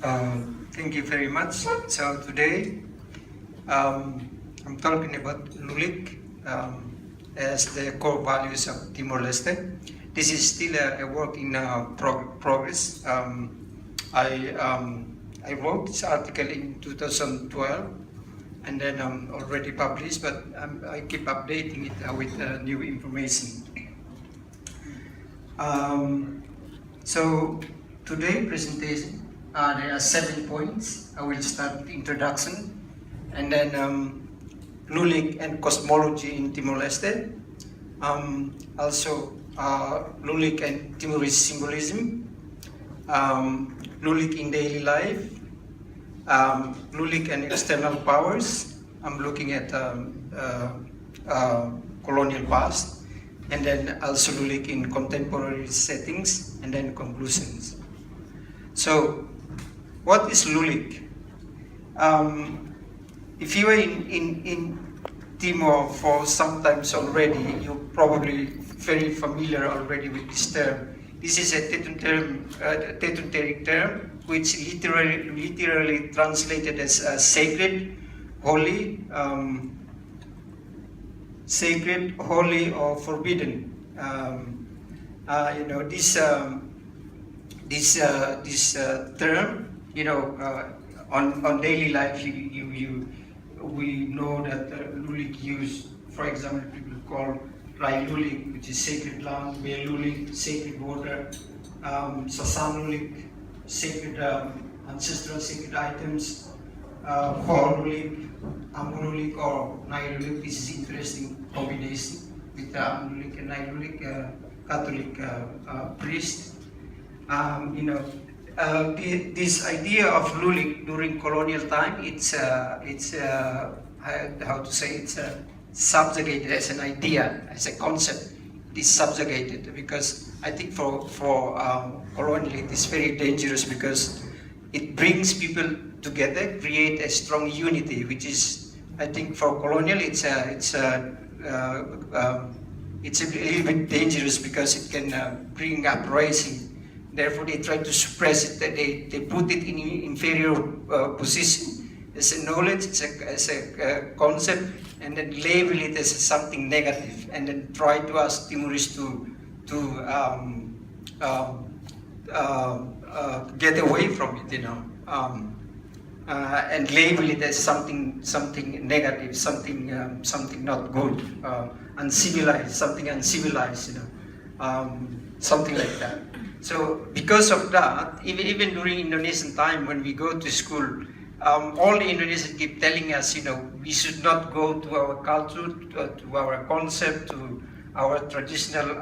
Thank you very much. So today I'm talking about Lulik as the core values of Timor-Leste. This is still a work in progress. I wrote this article in 2012 and then already published, but I keep updating it with new information. So today's presentation, there are 7 points. I will start with introduction, and then Lulik and cosmology in Timor-Leste. Also Lulik and Timorese symbolism, Lulik in daily life, Lulik and external powers. I'm looking at colonial past, and then also Lulik in contemporary settings, and then conclusions. So, what is Lulik? If you are in Timor for some times already, you're probably very familiar already with this term. This is a Tetrunteric term, which literally translated as sacred, holy, or forbidden. This term, on daily life, we know that Lulik used, for example, people call Rai Lulik, which is sacred land, Be Lulik, sacred water, Sasan Lulik, sacred ancestral sacred items, Ho Lulik, Amun Lulik, or Nai Lulik. This is interesting combination with Amun Lulik and Nai Lulik, Catholic priest. This idea of Lulik during colonial time, it's subjugated as an idea, as a concept. It is subjugated because I think for colonial it is very dangerous because it brings people together, create a strong unity, which is, I think, for colonial it's a little bit dangerous because it can bring uprising. Therefore, they try to suppress it. They put it in inferior position as a knowledge, as a concept, and then label it as something negative, and then try to ask Timorese to get away from it, and label it as something negative, something not good, uncivilized, something uncivilized, something like that. So because of that, even during Indonesian time when we go to school, all the Indonesians keep telling us, we should not go to our culture, to our concept, to our traditional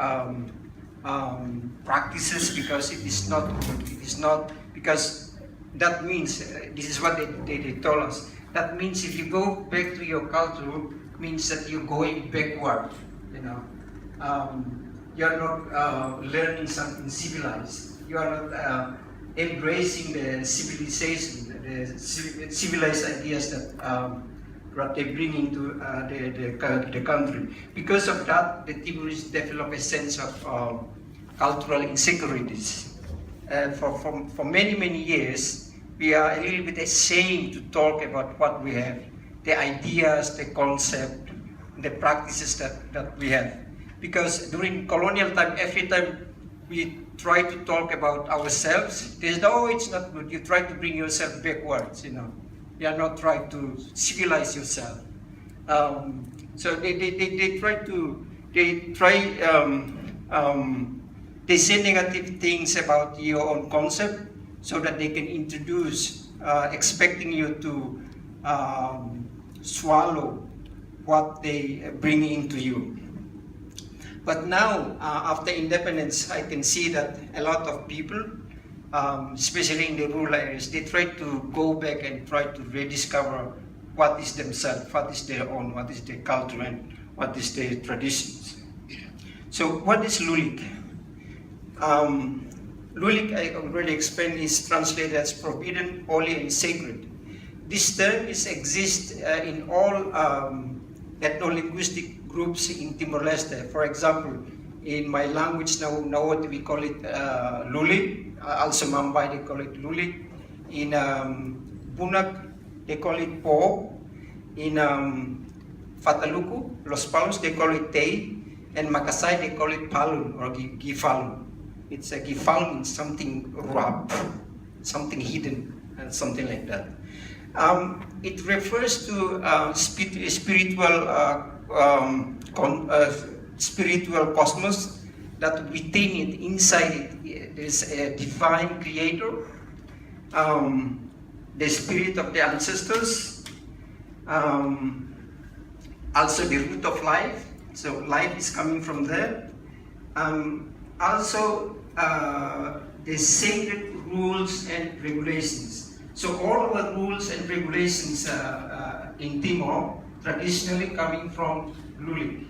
practices because it is not good. It is not, because that means, this is what they told us, that means if you go back to your culture, means that you're going backward, you are not learning something civilized. You are not embracing the civilization, the civilized ideas that they bring into the country. Because of that, the Timorese develop a sense of cultural insecurities. For many years, we are a little bit ashamed to talk about what we have, the ideas, the concept, the practices that we have. Because during colonial time, every time we try to talk about ourselves, they say, oh, it's not good. You try to bring yourself backwards, You are not trying to civilize yourself. So they say negative things about your own concept so that they can introduce, expecting you to swallow what they bring into you. But now, after independence, I can see that a lot of people, especially in the rural areas, they try to go back and try to rediscover what is themselves, what is their own, what is their culture, and what is their traditions. So, what is Lulik? Lulik, I already explained, is translated as forbidden, holy, and sacred. This term exists in all ethno-linguistic groups in Timor-Leste. For example, in my language now what we call it Lulik, also Mumbai they call it Lulik, In Bunak, they call it Po. In Fataluku, Los Palos, they call it Tei. And Makasai, they call it Palun or Gifalun. It's a Gifalun, something wrapped, something hidden, and something like that. It refers to spiritual cosmos that within it, inside it, there's a divine creator, the spirit of the ancestors, also the root of life. So life is coming from there. Also the sacred rules and regulations. So all our rules and regulations in Timor traditionally coming from Lulik.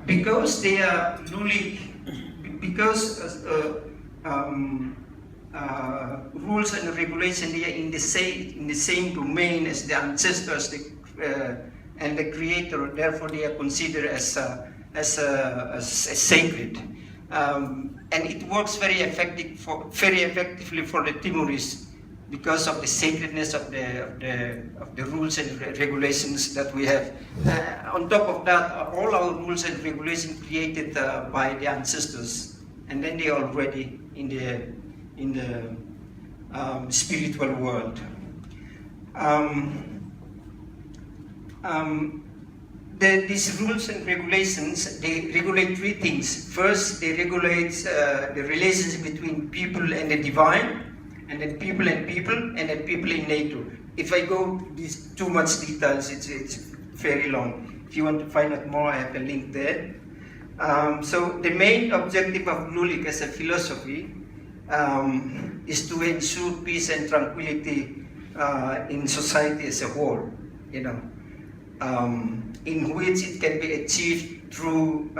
Because they are Lulik, because rules and regulations they are in the same domain as the ancestors and the creator. Therefore, they are considered as sacred, and it works very effectively for the Timorese because of the sacredness of the rules and regulations that we have. On top of that, all our rules and regulations created by the ancestors, and then they are already in the spiritual world. These rules and regulations, they regulate three things. First, they regulate the relationship between people and the divine, and then people and people, and then people in nature. If I go these too much details, it's very long. If you want to find out more, I have a link there. So the main objective of Lulik as a philosophy is to ensure peace and tranquility in society as a whole, in which it can be achieved through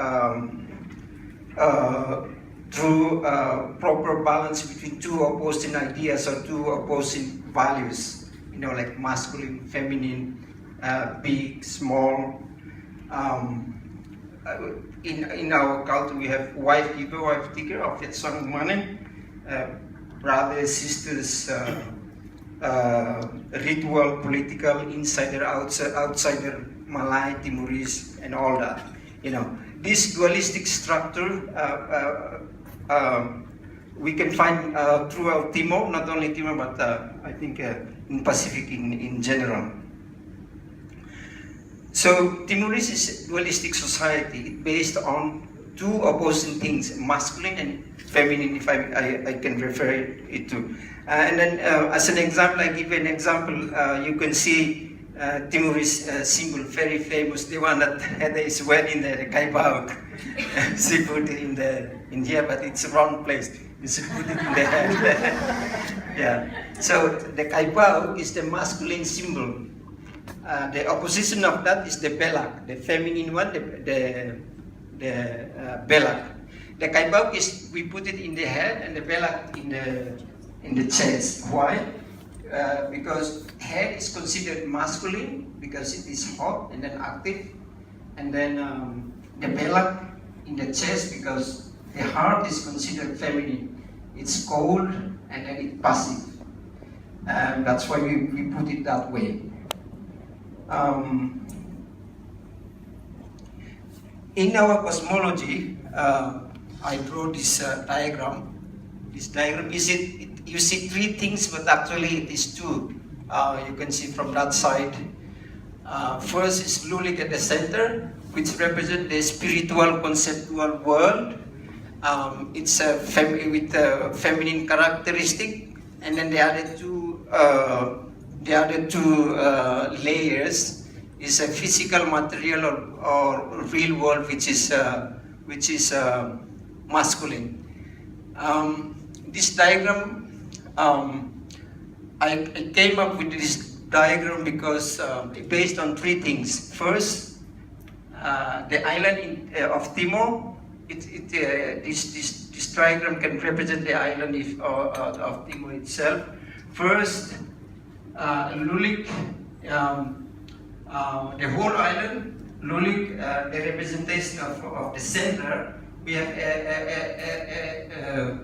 proper balance between two opposing ideas or two opposing values, like masculine, feminine, big, small. In our culture, we have wife giver, wife taker, of that sort of money, brothers, sisters, ritual, political, insider, outsider, Malay, Timorese, and all that. This dualistic structure we can find throughout Timor, not only Timor, but I think in Pacific in general. So Timorese is a dualistic society based on two opposing things, masculine and feminine, if I can refer it to. And then as an example, I give an example. You can see Timorese symbol, very famous, the one that is wearing the kaibauk. She put it in here, but it's the wrong place. You should put it in the head. Yeah. So the kaibauk is the masculine symbol. The opposition of that is the belak, the feminine one, the belak. The kaibauk is, we put it in the head, and the belak in the chest. Why? Because head is considered masculine because it is hot and then active, and then the belak in the chest because the heart is considered feminine. It's cold and then it's passive. That's why we put it that way. In our cosmology, I drew this diagram. This diagram, you see three things, but actually it is two. You can see from that side. First is Lulik at the center, which represents the spiritual conceptual world. It's with a feminine characteristic, and then the other two layers is a physical material or real world, which is masculine. This diagram, I came up with this diagram because based on three things. First, the island of Timor. This diagram can represent the island of Timor itself. First, Lulik, the whole island. Lulik, the representation of the center. We have a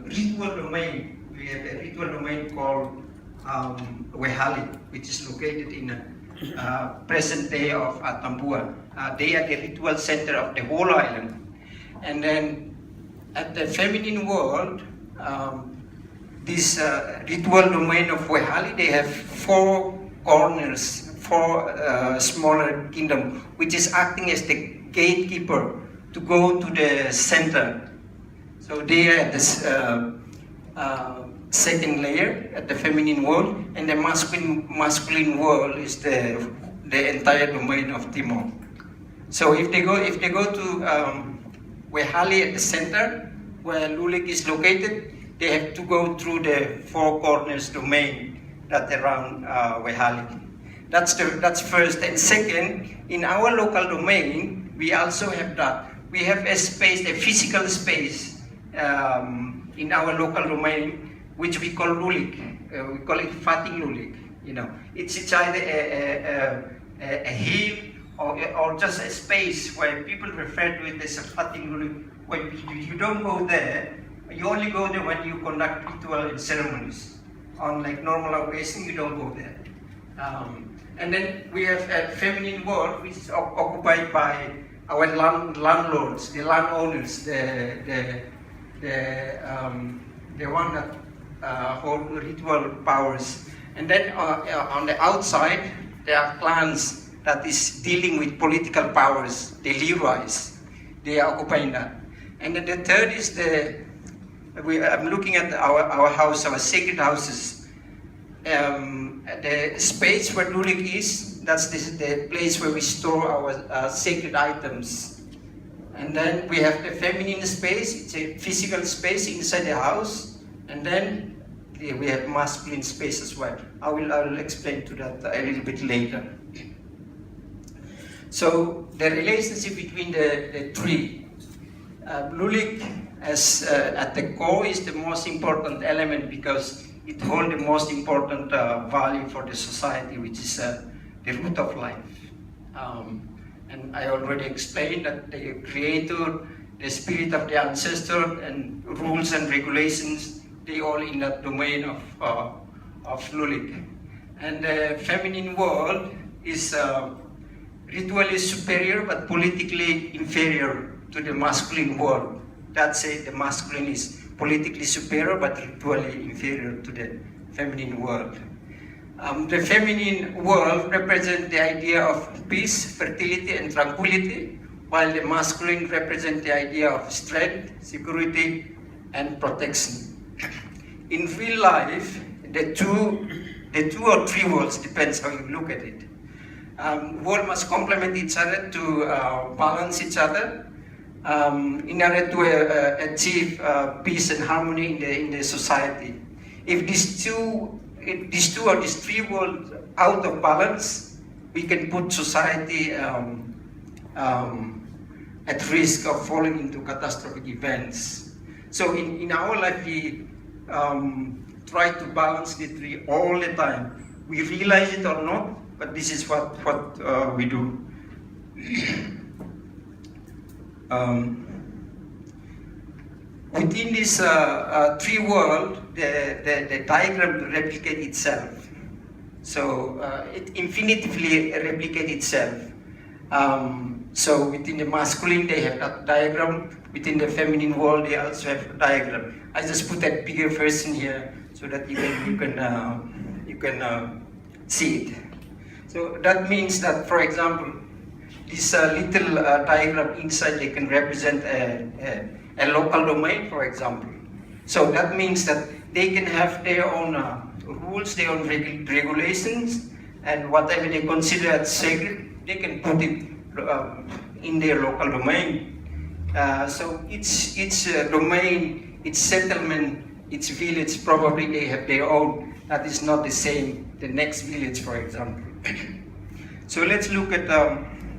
ritual domain. We have a ritual domain called Wehali, which is located in present day of Tambua. They are the ritual center of the whole island. And then at the feminine world, this ritual domain of Wehali, they have 4 corners, 4 smaller kingdom, which is acting as the gatekeeper to go to the center. So they are this second layer at the feminine world, and the masculine world is the entire domain of Timor. So if they go to Wehali at the center, where Lulik is located, they have to go through the 4 corners domain that around Wehali. That's first. And second, in our local domain, we also have that. We have a space, a physical space in our local domain, which we call Lulik. We call it Fating Lulik. You know, it's either a hill or just a space where people refer to it as a Fating Lulik. When you don't go there, you only go there when you conduct ritual and ceremonies. On like normal occasion, you don't go there. And then we have a feminine world, which is occupied by our landlords, the landowners, the one that hold ritual powers. And then on the outside, there are clans that is dealing with political powers, the Leroys. They are occupying that. And then the third is I'm looking at our house, our sacred houses. The space where Lulik is, that's the place where we store our sacred items. And then we have the feminine space, it's a physical space inside the house. And then we have masculine space as well. I will explain to that a little bit later. So the relationship between the 3. Lulik at the core is the most important element because it holds the most important value for the society, which is the root of life. And I already explained that the creator, the spirit of the ancestor, and rules and regulations, they all in that domain of Lulik. And the feminine world is ritually superior but politically inferior to the masculine world. That's it, the masculine is politically superior but ritually inferior to the feminine world. The feminine world represents the idea of peace, fertility, and tranquility, while the masculine represents the idea of strength, security, and protection. In real life, the two or 3 worlds, depends how you look at it. World must complement each other to balance each other in order to achieve peace and harmony in the society. If these two or these 3 worlds out of balance, we can put society at risk of falling into catastrophic events. So in our life, we try to balance the 3 all the time. We realize it or not, but this is what we do. Within this 3 world, the diagram replicates itself. So it infinitively replicates itself. So within the masculine, they have that diagram. Within the feminine world, they also have a diagram. I just put that bigger version here so that you can see it. So that means that, for example, this little diagram inside, they can represent a local domain, for example. So that means that they can have their own rules, their own regulations, and whatever they consider as sacred, they can put it in their local domain. So each domain, its settlement, its village, probably they have their own. That is not the same, the next village, for example. So let's look at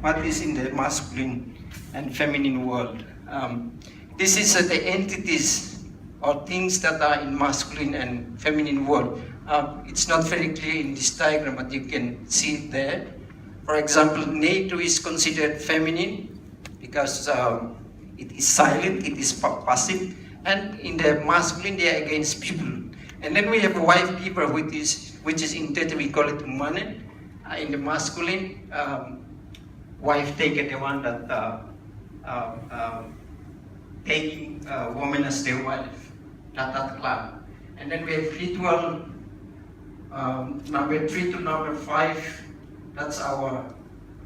what is in the masculine and feminine world. This is the entities or things that are in masculine and feminine world. It's not very clear in this diagram, but you can see it there. For example, nature is considered feminine because it is silent, it is passive, and in the masculine they are against people. And then we have a wife keeper, which is in Tete we call it umane. In the masculine, wife taker, the one that taking woman as their wife, that clan. And then we have ritual number 3 to number 5. That's our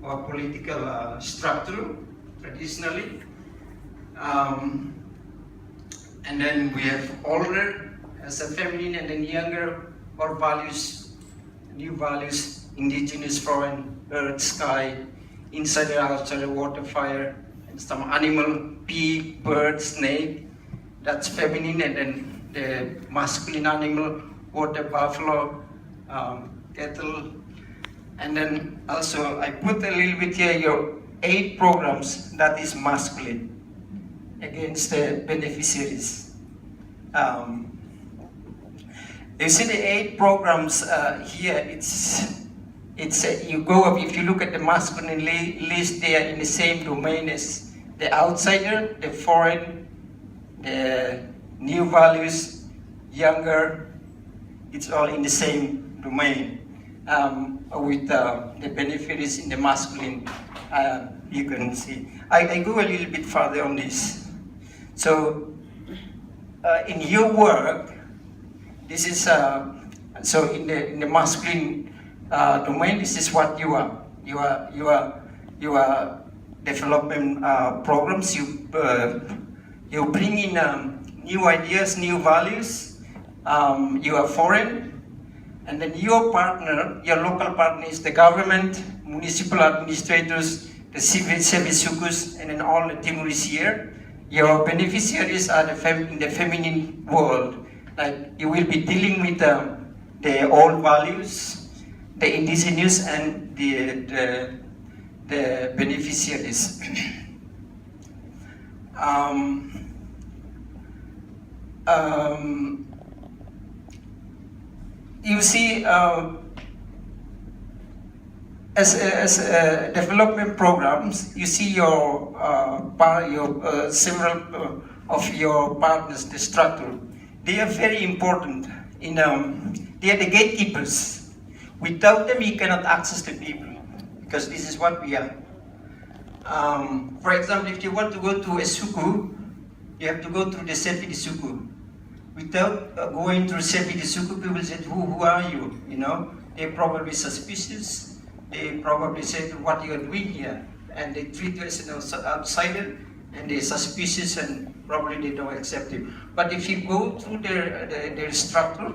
political structure traditionally. And then we have older as a feminine, and then younger, or values, new values, indigenous, foreign, earth, sky, inside, outside, water, fire, and some animal, pig, bird, snake. That's feminine, and then the masculine animal, water, buffalo, cattle. And then also I put a little bit here your 8 programs that is masculine against the beneficiaries. You see the 8 programs here. It's you go up. If you look at the masculine list, they are in the same domain as the outsider, the foreign, the new values, younger. It's all in the same domain. With the beneficiaries in the masculine, you can see. I go a little bit further on this. So, in your work, this is so in the masculine domain. This is what you are. You are developing programs. You bring in new ideas, new values. You are foreign. And then your partner, your local partner is the government, municipal administrators, the civil service, and then all the Timorese here. Your beneficiaries are in the feminine world. Like you will be dealing with the old values, the indigenous, and the beneficiaries. You see, as development programs, you see your several of your partners, the structure. They are very important. They are the gatekeepers. Without them, you cannot access the people, because this is what we are. For example, if you want to go to a suku, you have to go through the Sefi di Suku. Without going through Sefi di Suku, people say, who are you? You know, they're probably suspicious. They probably say, what you are doing here? And they treat you as an outsider, and they're suspicious, and probably they don't accept you. But if you go through their structure,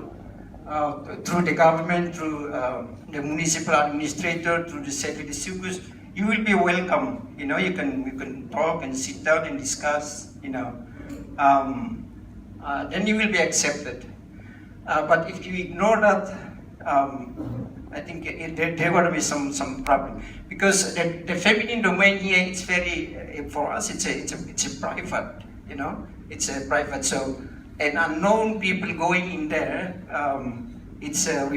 through the government, through the municipal administrator, through the Sefi di Sukus, you will be welcome. You know, you can talk and sit down and discuss. You know. Then you will be accepted. But if you ignore that, I think there will be some problem, because the feminine domain here is very for us. It's a private. You know, it's a private. So, and unknown people going in there, we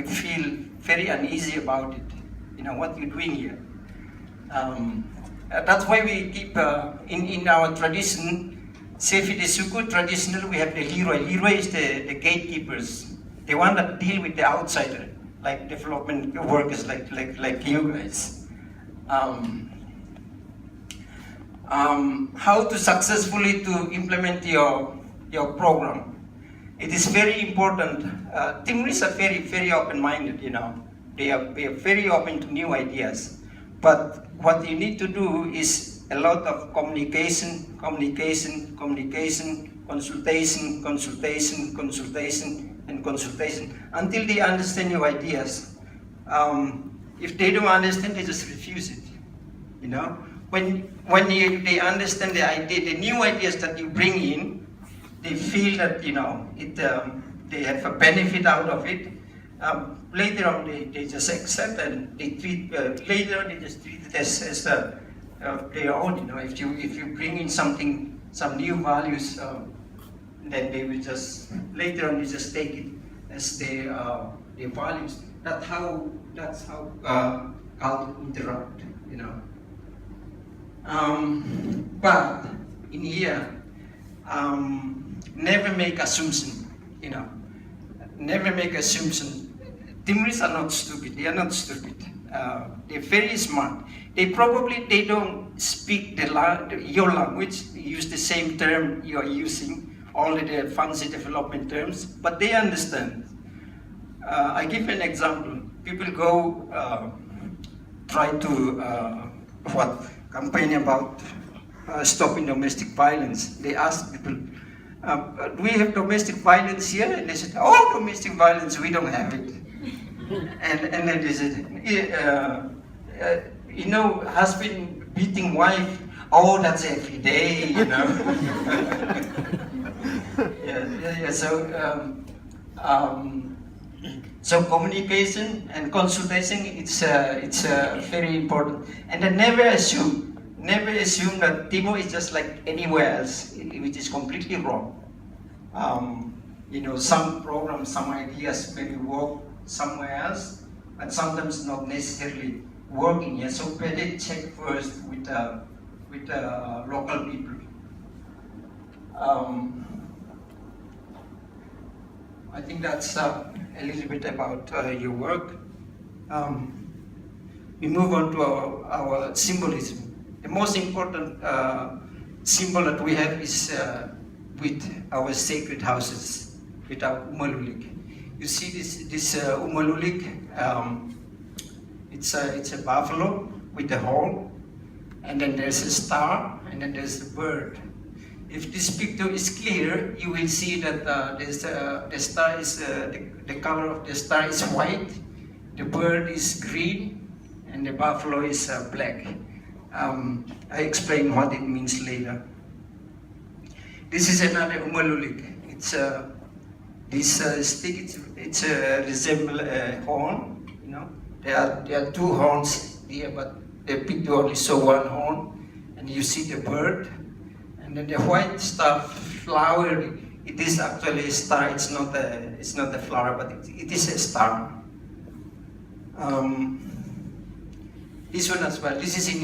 feel very uneasy about it. You know what you're doing here. That's why we keep in our tradition. Sefi di Suku, traditionally we have the Leroy. Leroy is the gatekeepers. They want to deal with the outsider, like development workers, like you guys. How to successfully to implement your program? It is very important. Timorese are very open-minded. You know, they are very open to new ideas. But what you need to do is a lot of communication, consultation, and consultation, until they understand your ideas. If they don't understand, they just refuse it. You know, when they understand the idea, the new ideas that you bring in, they feel that they have a benefit out of it. Later on, they just accept, and they treat. Later on, they just treat it as their own. You know, if you bring in some new values, then they will just later on they just take it as their values. That's how to interact. You know. But in here, never make assumption. You know, never make assumptions. Timorese are not stupid. They are not stupid. They're very smart. They don't speak your language, use the same term you are using, all the fancy development terms, but they understand. I give an example. People go try to campaign about stopping domestic violence. They ask people, do we have domestic violence here? And they said, oh, domestic violence, we don't have it. And then they said, husband beating wife, oh, that's every day, So communication and consultation, it's very important. And then never assume that Timor is just like anywhere else, which is completely wrong. Some programs, some ideas maybe work somewhere else, and sometimes not necessarily working here. So better check first with local people. I think that's a little bit about your work. We move on to our symbolism. The most important symbol that we have is with our sacred houses, with our Lulik. You see this Lulik, it's a buffalo with a horn, and then there's a star, and then there's a bird. If this picture is clear, you will see that the star is the color of the star is white, the bird is green, and the buffalo is black. I explain what it means later. This is another Lulik. It's this stick. It's resemble a horn. There are two horns here, but the picture only show one horn, and you see the bird. And then the white stuff, flower, it is actually a star. It's not a flower, but it is a star. This one as well. This is in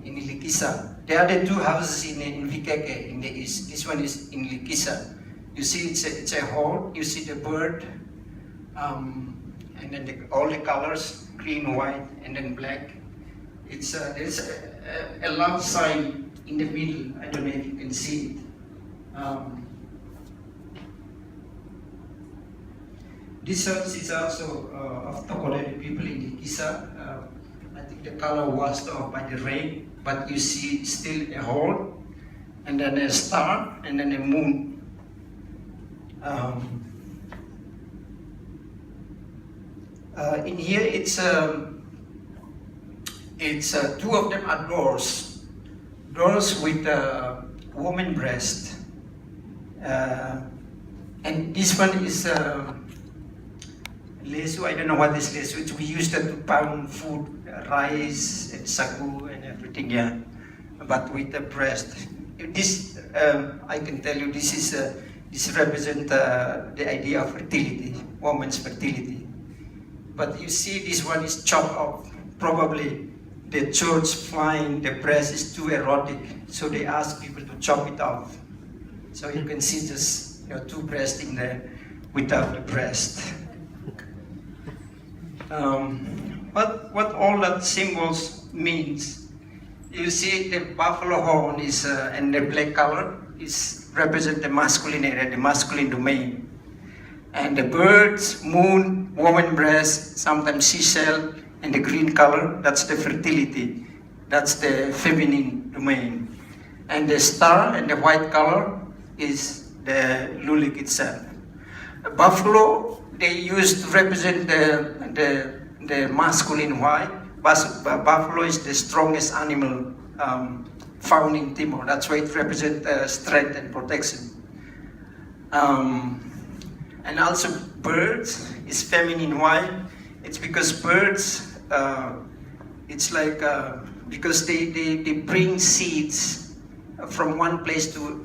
Ilikisa. There are the two houses in Vikeke in the east. This one is in Ilikisa. You see, it's a horn. You see the bird, and then all the colors: green, white, and then black. There's a love sign in the middle. I don't know if you can see it. This house is also of Tokolede people in Ikisa. I think the color washed off by the rain, but you see still a horn, and then a star, and then a moon. In here, it's two of them are doors with woman breast, and this one is lesu. I don't know what is lesu. We use that to pound food, rice and sagu and everything. Yeah, but with the breast. This I can tell you, this represents the idea of fertility, woman's fertility. But you see, this one is chopped off. Probably the church find the breast is too erotic, so they ask people to chop it off. So you can see just two breasts in there without the breast. What all that symbols means? You see, the buffalo horn is and the black color is represent the masculine area, the masculine domain. And the birds, moon, woman breast, sometimes seashell, and the green color, that's the fertility. That's the feminine domain. And the star and the white color is the Lulik itself. Buffalo, they used to represent the masculine white. Buffalo is the strongest animal found in Timor. That's why it represents strength and protection. And also birds is feminine white. It's because birds, it's like, because they bring seeds from one place to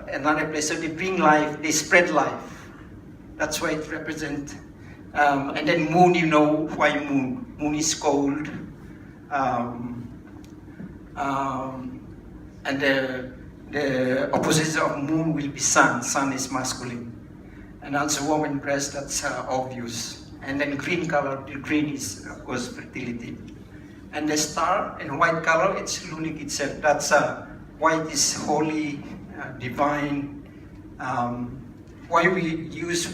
another place. So they bring life, they spread life. That's why it represents. And then moon, you know why moon. Moon is cold. And the opposite of moon will be sun. Sun is masculine. and also woman breast, that's obvious. And then green color, the green is of course fertility. And the star in white color, it's Lulik itself. That's white is holy, divine. Why we use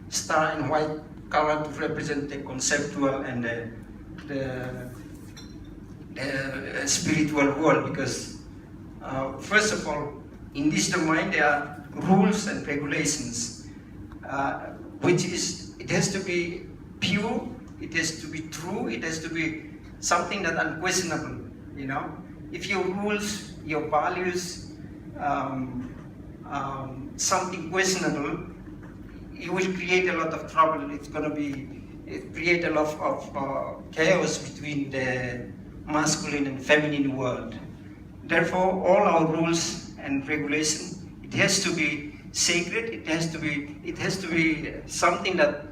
star in white color to represent the conceptual and the spiritual world, because first of all, in this domain there are rules and regulations, which is, it has to be pure, it has to be true, it has to be something that unquestionable, you know. If your rules, your values, something questionable, you will create a lot of trouble. It's going to create a lot of chaos between the masculine and feminine world. Therefore, all our rules and regulations, it has to be sacred. It has to be something that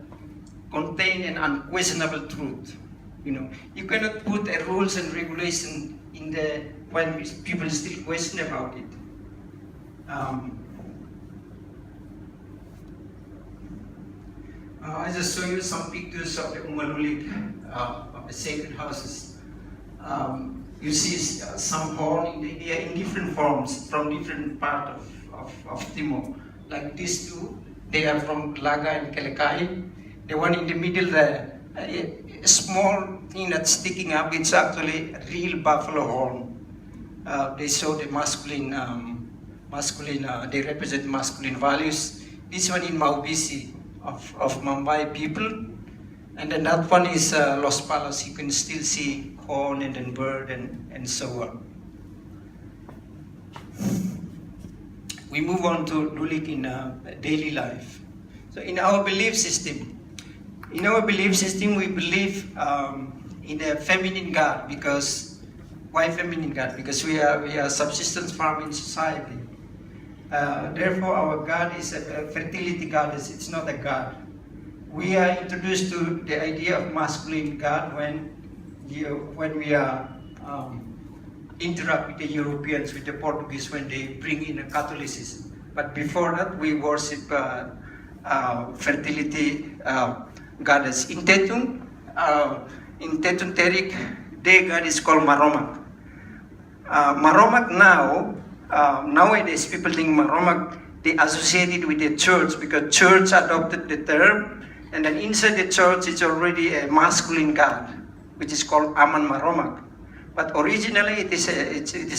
contain an unquestionable truth. You know, you cannot put a rules and regulation in the when people still question about it. I just show you some pictures of the Lulik, of the sacred houses. You see some horn they are in different forms from different part of Timor. Like these two, they are from Laga and Kelekai. The one in the middle there, a small thing that's sticking up, it's actually a real buffalo horn. They show the masculine, they represent masculine values. This one in Maubisi of Mumbai people. And then that one is Los Palos. You can still see horn and then bird and so on. We move on to Lulik in daily life. So in our belief system, we believe in a feminine God. Because why feminine God? Because we are subsistence farming society. Therefore, our God is a fertility goddess. It's not a God. We are introduced to the idea of masculine God when we are interact with the Europeans, with the Portuguese, when they bring in a Catholicism. But before that, we worship fertility goddess. In Tetun Terik, their god is called Maromak. Maromak nowadays people think Maromak, they associate it with the church because church adopted the term, and then inside the church it's already a masculine god, which is called Aman Maromak. But originally it is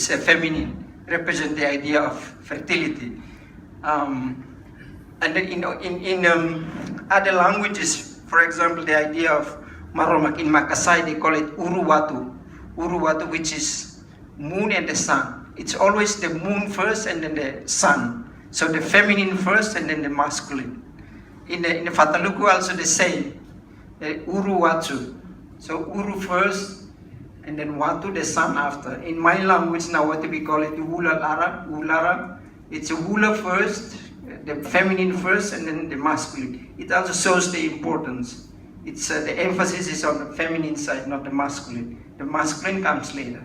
a feminine, represent the idea of fertility. And then in other languages, for example, the idea of Maromak, in Makassar they call it Uruwatu, which is moon and the sun. It's always the moon first and then the sun. So the feminine first and then the masculine. In the Fataluku also the same, Uruwatu. So Uru first and then Watu, the sun after. In my language now, what we call it, Ulara. It's a Wula first, the feminine first and then the masculine. It also shows the importance. It's the emphasis is on the feminine side, not the masculine. The masculine comes later.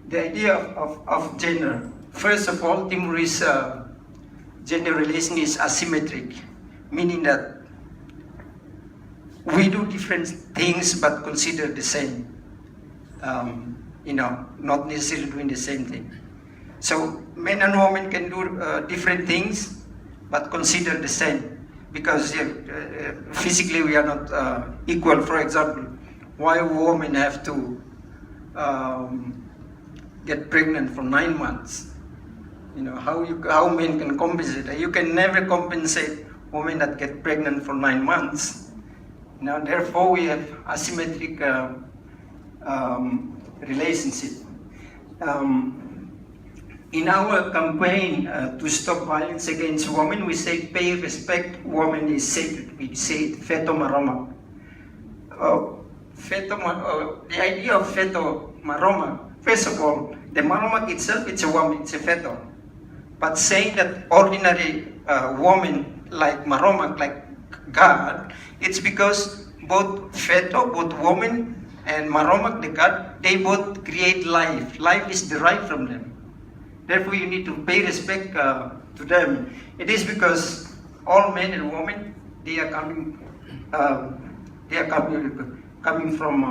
The idea of gender. First of all, Timorese gender relation is asymmetric, meaning that we do different things but consider the same. Not necessarily doing the same thing. So men and women can do different things but consider the same, because physically we are not equal. For example, why women have to get pregnant for 9 months? How men can compensate? You can never compensate women that get pregnant for 9 months. Therefore we have asymmetric relationship. In our campaign to stop violence against women, we say pay respect, woman is sacred. We say feto maroma. The idea of feto maroma, first of all, the maromak itself, it's a woman, it's a feto. But saying that ordinary woman like maromak, like God, it's because both feto, both woman and maromak, the God, they both create life. Life is derived from them. Therefore, you need to pay respect to them. It is because all men and women, they are coming coming from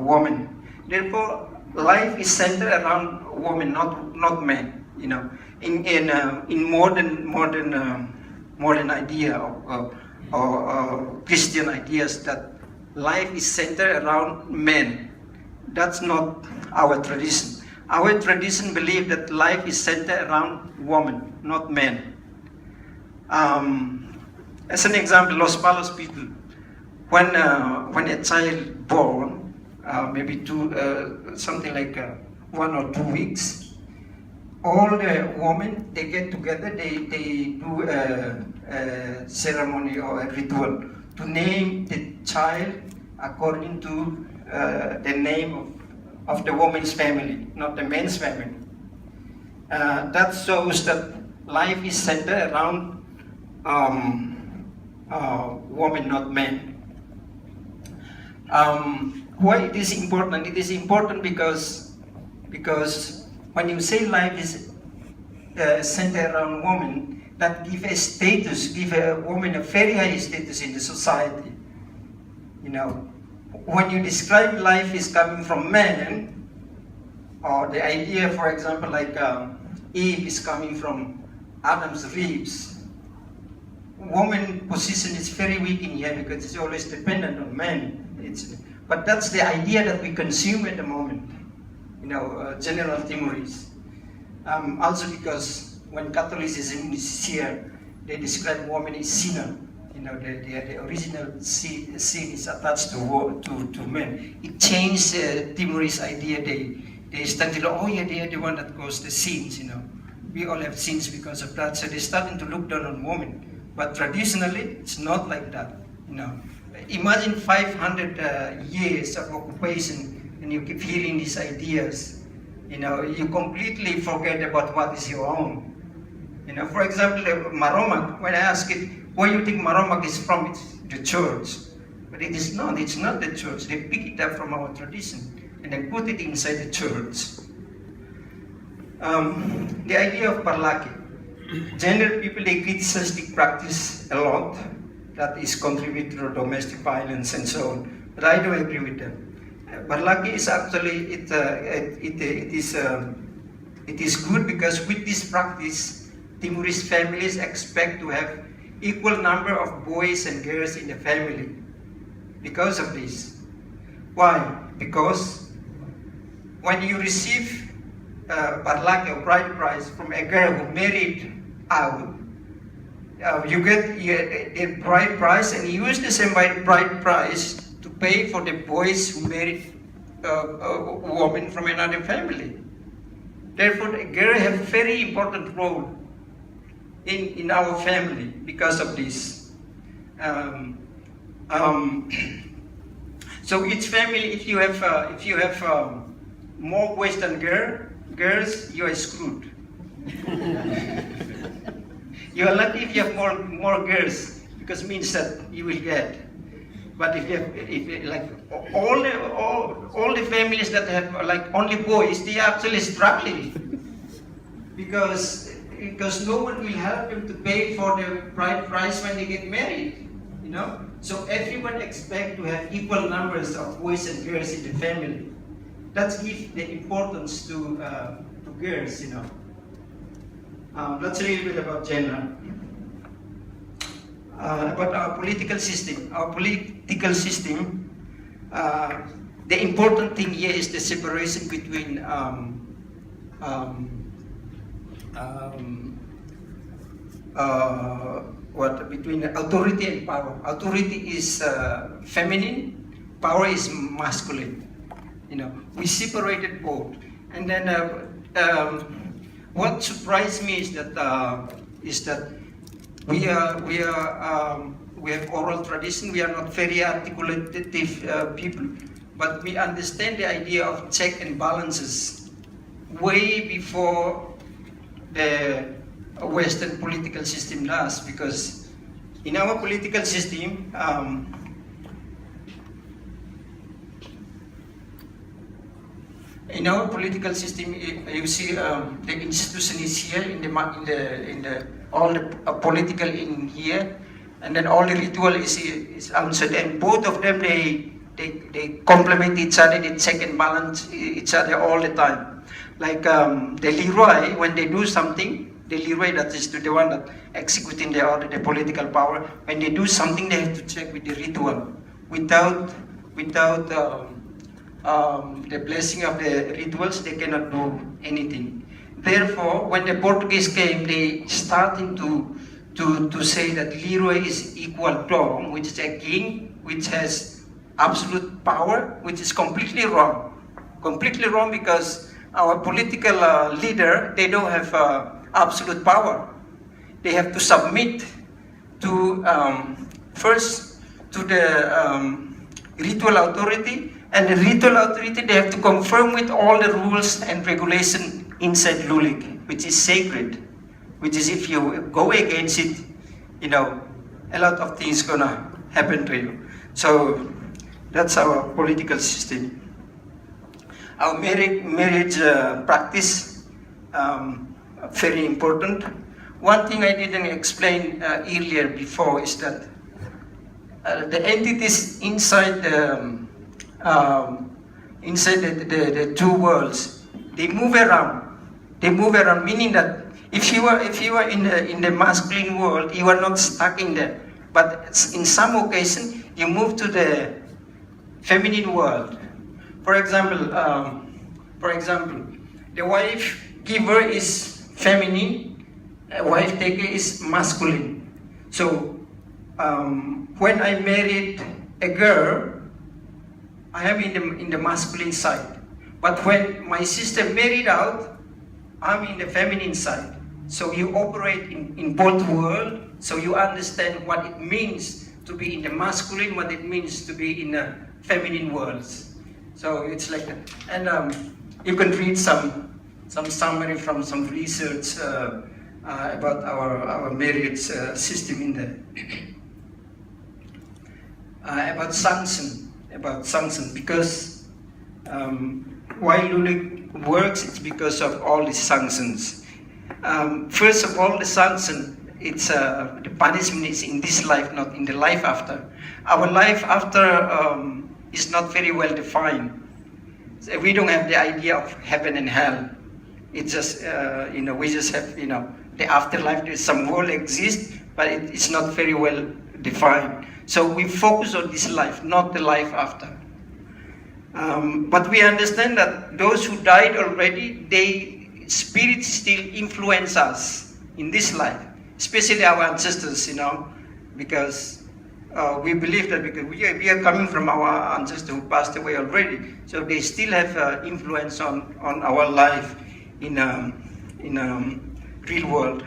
women. Therefore, life is centered around women, not men. You know, in modern idea or Christian ideas that life is centered around men. That's not our tradition. Our tradition believes that life is centered around women, not men. As an example, Los Palos people, when a child born, maybe something like 1 or 2 weeks, all the women, they get together, they do a ceremony or a ritual to name the child according to the name of the woman's family, not the man's family. That shows that life is centered around women, not men. Why it is important? It is important because when you say life is centered around women, that give a status, give a woman a very high status in the society. You know, when you describe life is coming from men, or the idea, for example, like Eve is coming from Adam's ribs, woman position is very weak in here because it's always dependent on men. But that's the idea that we consume at the moment, you know, general Timorese. Also because when Catholicism is here, they describe woman as sinner. You know, the original sin is attached to men. It changed Timorese idea. They started, oh yeah, they are the one that caused the sins, you know. We all have sins because of that. So they're starting to look down on women. But traditionally, it's not like that, you know. Imagine 500 years of occupation and you keep hearing these ideas. You know, you completely forget about what is your own. You know, for example, Maromak, when I ask it, where do you think Maromak is from? It's the church. But it's not the church. They pick it up from our tradition and they put it inside the church. The idea of parlake. General people, they criticize the practice a lot. That is contributing to domestic violence and so on. But I don't agree with them. Parlake is actually, it is good because with this practice, Timorese families expect to have equal number of boys and girls in the family because of this. Why? Because when you receive parlake or bride price from a girl who married out, you get a bride price and you use the same bride price to pay for the boys who married a woman from another family. Therefore, the girl has a very important role in our family because of this. So each family, if you have more boys than girls, you are screwed. You are lucky if you have more girls, because it means that you will get. But if like all the families that have like only boys, they are actually struggling because no one will help them to pay for the bride price when they get married. You know, so everyone expects to have equal numbers of boys and girls in the family. That's give the importance to girls. You know. That's a little bit about gender. About our political system. Our political system, the important thing here is the separation between between authority and power. Authority is feminine, power is masculine. You know, we separated both, and then what surprised me is that we have oral tradition. We are not very articulative people, but we understand the idea of check and balances way before the Western political system does. Because in our political system, In our political system, you see the institution is here in the all the political in here, and then all the ritual is outside, and both of them they complement each other, they check and balance each other all the time. Like the Leroy, when they do something, the Leroy, that is the one that executing the political power, when they do something, they have to check with the ritual. Without the blessing of the rituals, they cannot do anything. Therefore, when the Portuguese came, they started to say that Leroy is equal to, which is a king, which has absolute power, which is completely wrong. Completely wrong, because our political leader, they don't have absolute power. They have to submit to first to the ritual authority, and the ritual authority, they have to confirm with all the rules and regulation inside Lulik, which is sacred, which is if you go against it, you know, a lot of things gonna happen to you. So that's our political system. Our marriage practice, very important. One thing I didn't explain earlier before is that the entities inside the two worlds, they move around. They move around, meaning that if you are in the masculine world, you are not stuck in there. But in some occasion, you move to the feminine world. For example, the wife giver is feminine, a wife taker is masculine. So when I married a girl, I am in the masculine side. But when my sister married out, I'm in the feminine side. So you operate in both worlds, so you understand what it means to be in the masculine, what it means to be in the feminine worlds. So it's like that. And you can read some summary from some research about our marriage system in there. About sanction, because why Lulik works, it's because of all these sanctions. First of all, the sanction, it's the punishment is in this life, not in the life after. Our life after is not very well defined. So we don't have the idea of heaven and hell. It's just we just have the afterlife. There's some world exists, but it's not very well defined. So we focus on this life, not the life after. But we understand that those who died already, spirits still influence us in this life, especially our ancestors, because we believe that because we are coming from our ancestors who passed away already, so they still have influence on our life in real world.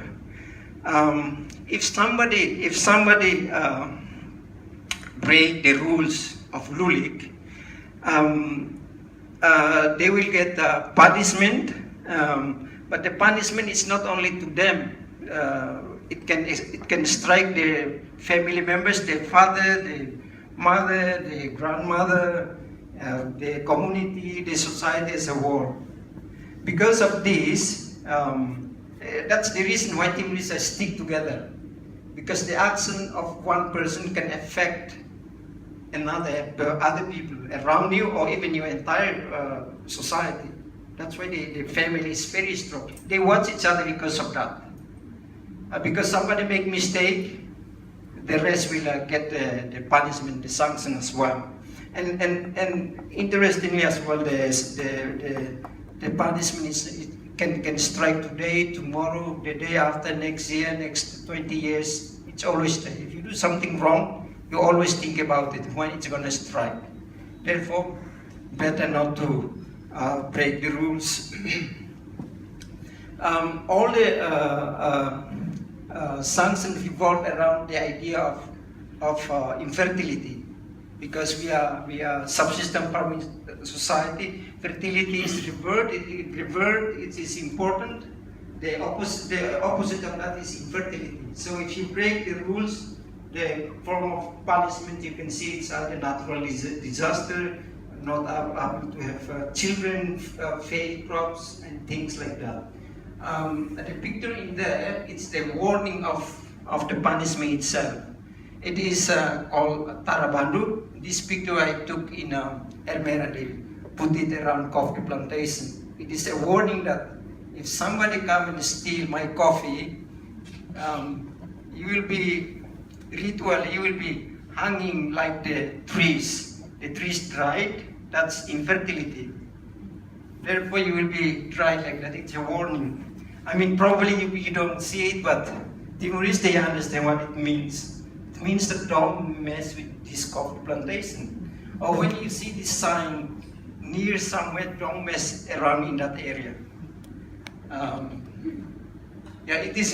If somebody break the rules of Lulik, they will get punishment, but the punishment is not only to them. It can strike the family members, the father, the mother, the grandmother, the community, the society as a whole. Because of this, that's the reason why Timorese stick together, because the action of one person can affect other people around you, or even your entire society. That's why the family is very strong. They watch each other because of that. Because somebody make mistake, the rest will get the punishment, the sanction as well. And interestingly as well, the punishment is can strike today, tomorrow, the day after, next year, next 20 years. It's always there. If you do something wrong, you always think about it when it's going to strike. Therefore, better not to break the rules. All the sanctions revolve around the idea of infertility, because we are subsistence farming society. Fertility is revert. It is important. The opposite of that is infertility. So if you break the rules, the form of punishment you can see it's either natural disaster, not able to have children, fail crops, and things like that. The picture in there, it's the warning of the punishment itself. It is called Tarabandu. This picture I took in Elmera. They put it around coffee plantation. It is a warning that if somebody come and steal my coffee, you will be ritual, you will be hanging like the trees. The trees dried, that's infertility. Therefore you will be dried like that. It's a warning. I mean, probably you don't see it, but Timorese, they understand what it means. It means that don't mess with this coffee plantation. Or when you see this sign near somewhere, don't mess around in that area. Yeah, it is